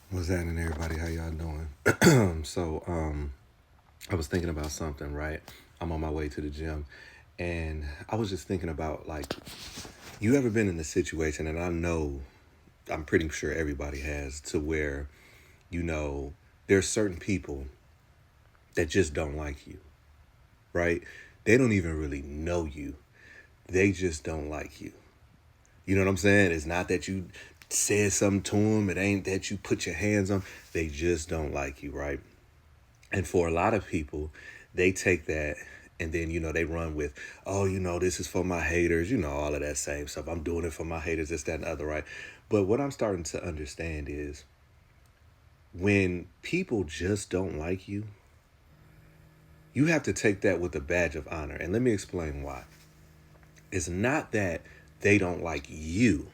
What's happening, everybody? How y'all doing? I was thinking about something, right? I'm on my way to the gym, and I was just thinking about like, you ever been in a situation, and I know, I'm pretty sure everybody has, to where, you know, there's certain people that just don't like you, right? They don't even really know you. They just don't like you. You know what I'm saying? It's not that you said something to them. It ain't that you put your hands on. They just don't like you, right? And for a lot of people, they take that and then, they run with, oh, this is for my haters, all of that same stuff. I'm doing it for my haters, this, that, and the other, right? But what I'm starting to understand is when people just don't like you, you have to take that with a badge of honor. And let me explain why. It's not that they don't like you,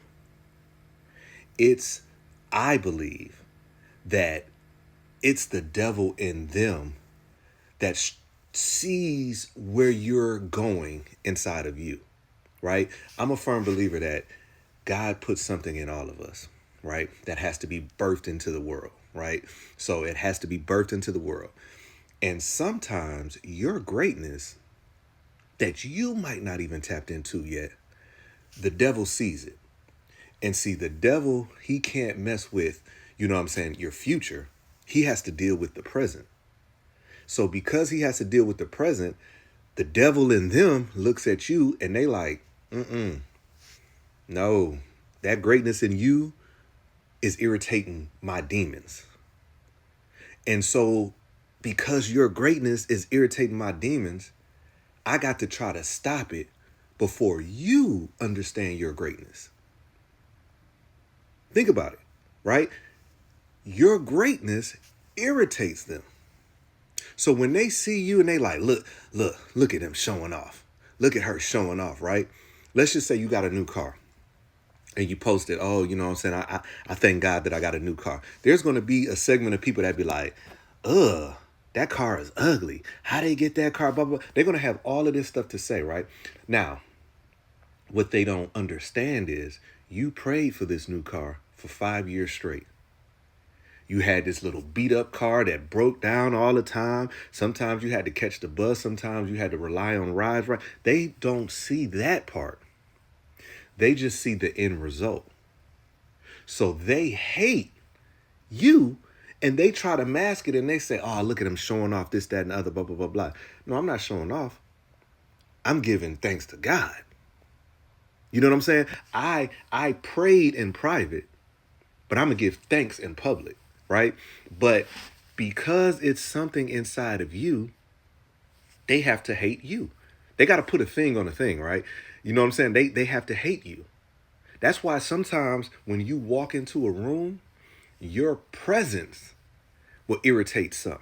it's, I believe, that it's the devil in them that sees where you're going inside of you, right? I'm a firm believer that God puts something in all of us, right? That has to be birthed into the world, right? So it has to be birthed into the world. And sometimes your greatness that you might not even tapped into yet, the devil sees it. And see, the devil, he can't mess with, your future. He has to deal with the present. So because he has to deal with the present, the devil in them looks at you and they like, no, that greatness in you is irritating my demons. And so because your greatness is irritating my demons, I got to try to stop it before you understand your greatness. Think about it, right? Your greatness irritates them. So when they see you and they like, look at him showing off. Look at her showing off, right? Let's just say you got a new car and you posted, oh, you know what I'm saying? I thank God that I got a new car. There's going to be a segment of people that be like, ugh, that car is ugly. How they get that car? Blah, blah. They're going to have all of this stuff to say, right? Now, what they don't understand is you prayed for this new car for 5 years straight. You had this little beat up car that broke down all the time. Sometimes you had to catch the bus. Sometimes you had to rely on rides, right? They don't see that part. They just see the end result. So they hate you and they try to mask it and they say, oh, look at him showing off this, that, and the other, blah, blah, blah, blah. No, I'm not showing off. I'm giving thanks to God. You know what I'm saying? I prayed in private, but I'm going to give thanks in public, right? But because it's something inside of you, they have to hate you. They got to put a thing on a thing, right? You know what I'm saying? They have to hate you. That's why sometimes when you walk into a room, your presence will irritate some.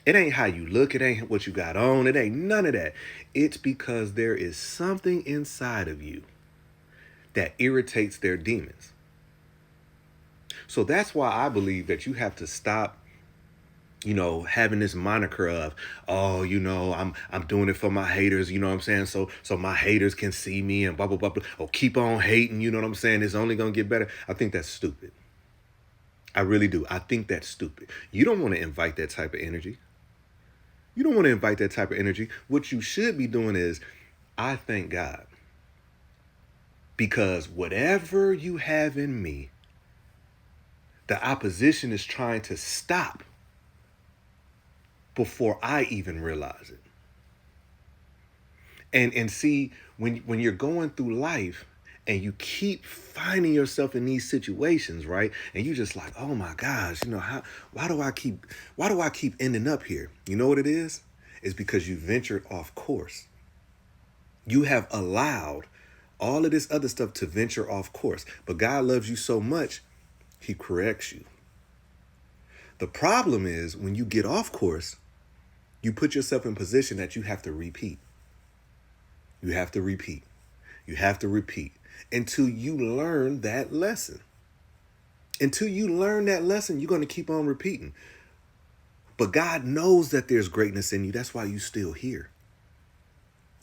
It ain't how you look, it ain't what you got on, it ain't none of that. It's because there is something inside of you that irritates their demons. So that's why I believe that you have to stop, having this moniker of, oh, I'm doing it for my haters, you know what I'm saying? So my haters can see me and blah blah blah blah. Oh, keep on hating, you know what I'm saying? It's only gonna get better. I think that's stupid. I really do. I think that's stupid. You don't want to invite that type of energy. You don't want to invite that type of energy. What you should be doing is, I thank God. Because whatever you have in me, the opposition is trying to stop before I even realize it. And see, when you're going through life and you keep finding yourself in these situations, right? And you just like, oh my gosh, why do I keep ending up here? You know what it is? It's because you ventured off course. You have allowed all of this other stuff to venture off course. But God loves you so much, he corrects you. The problem is when you get off course, you put yourself in a position that you have to repeat. You have to repeat. You have to repeat until you learn that lesson. Until you learn that lesson, you're going to keep on repeating. But God knows that there's greatness in you. That's why you're still here.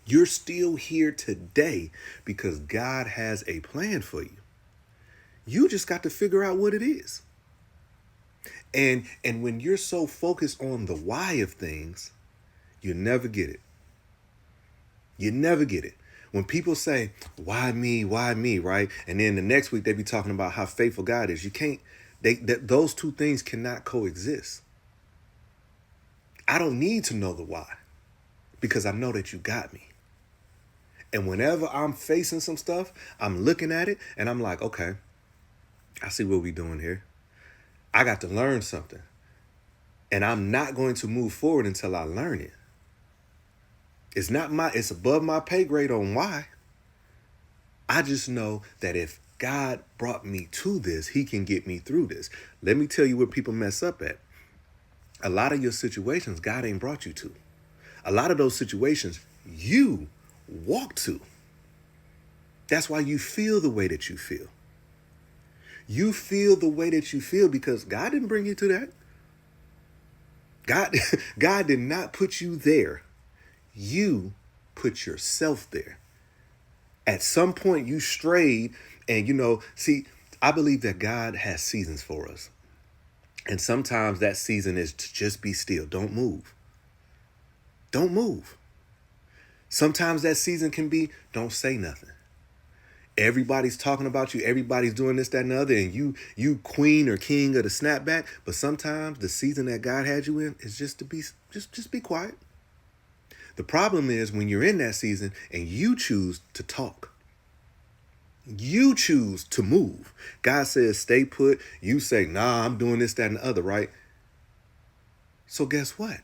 You're still here today because God has a plan for you. You just got to figure out what it is. And when you're so focused on the why of things, you never get it. You never get it. When people say, why me, right? And then the next week they be talking about how faithful God is. You can't, those two things cannot coexist. I don't need to know the why because I know that you got me. And whenever I'm facing some stuff, I'm looking at it and I'm like, okay, I see what we're doing here. I got to learn something. And I'm not going to move forward until I learn it. It's above my pay grade on why. I just know that if God brought me to this, he can get me through this. Let me tell you where people mess up at. A lot of your situations, God ain't brought you to. A lot of those situations, you walk to. That's why you feel the way that you feel. You feel the way that you feel because God didn't bring you to that. God did not put you there. You put yourself there. At some point you strayed and see, I believe that God has seasons for us. And sometimes that season is to just be still. Don't move. Don't move. Sometimes that season can be don't say nothing. Everybody's talking about you. Everybody's doing this, that, and the other. And you queen or king of the snapback. But sometimes the season that God had you in is just to be just be quiet. The problem is when you're in that season and you choose to talk. You choose to move. God says, stay put. You say, nah, I'm doing this, that, and the other, right? So guess what?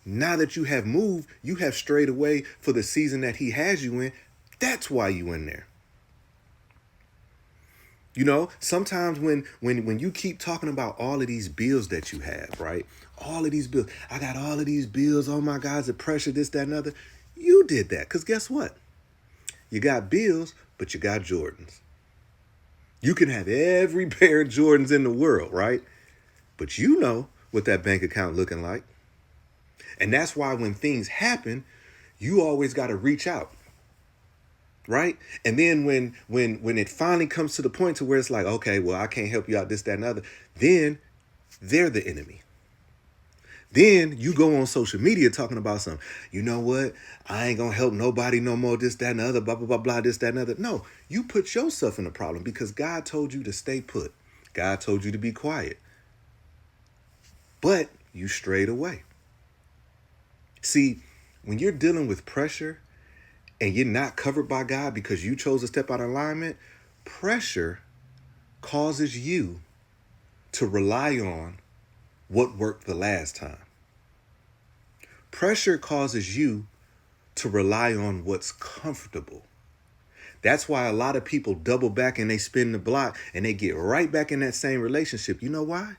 Now that you have moved, you have strayed away for the season that he has you in. That's why you in there. Sometimes when you keep talking about all of these bills that you have, right? All of these bills. I got all of these bills. Oh my God, the pressure, this, that, and other. You did that because guess what? You got bills, but you got Jordans. You can have every pair of Jordans in the world, right? But you know what that bank account looking like. And that's why when things happen, you always got to reach out. Right. And then when it finally comes to the point to where it's like, OK, well, I can't help you out, this, that, and other, then they're the enemy. Then you go on social media talking about something. You know what? I ain't going to help nobody no more, this, that, and the other, blah, blah, blah, blah, this, that, and other. No, you put yourself in a problem because God told you to stay put. God told you to be quiet. But you strayed away. See, when you're dealing with pressure, and you're not covered by God because you chose to step out of alignment, pressure causes you to rely on what worked the last time. Pressure causes you to rely on what's comfortable. That's why a lot of people double back and they spin the block and they get right back in that same relationship. You know why?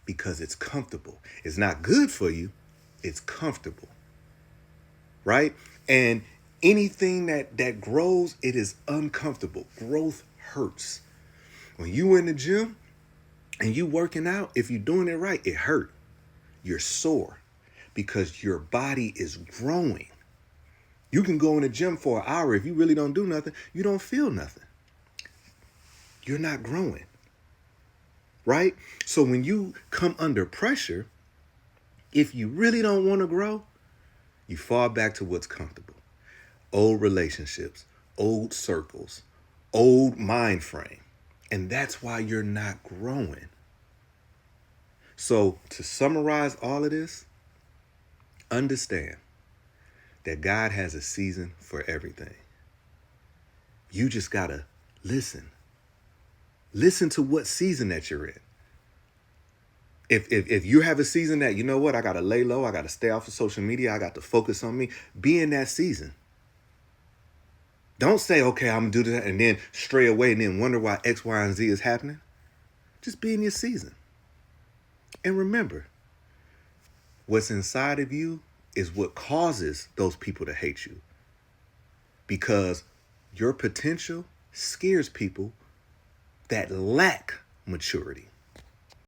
Because it's comfortable. It's not good for you. It's comfortable. Right? And anything that grows, it is uncomfortable. Growth hurts. When you in the gym and you working out, if you're doing it right, it hurt. You're sore because your body is growing. You can go in the gym for an hour. If you really don't do nothing, you don't feel nothing. You're not growing. Right? So when you come under pressure, if you really don't want to grow, you fall back to what's comfortable. Old relationships, old circles, old mind frame. And that's why you're not growing. So to summarize all of this, understand that God has a season for everything. You just got to listen. Listen to what season that you're in. If you have a season that, you know what, I got to lay low, I got to stay off of social media, I got to focus on me, be in that season. Don't say, okay, I'm going to do that and then stray away and then wonder why X, Y, and Z is happening. Just be in your season. And remember, what's inside of you is what causes those people to hate you. Because your potential scares people that lack maturity.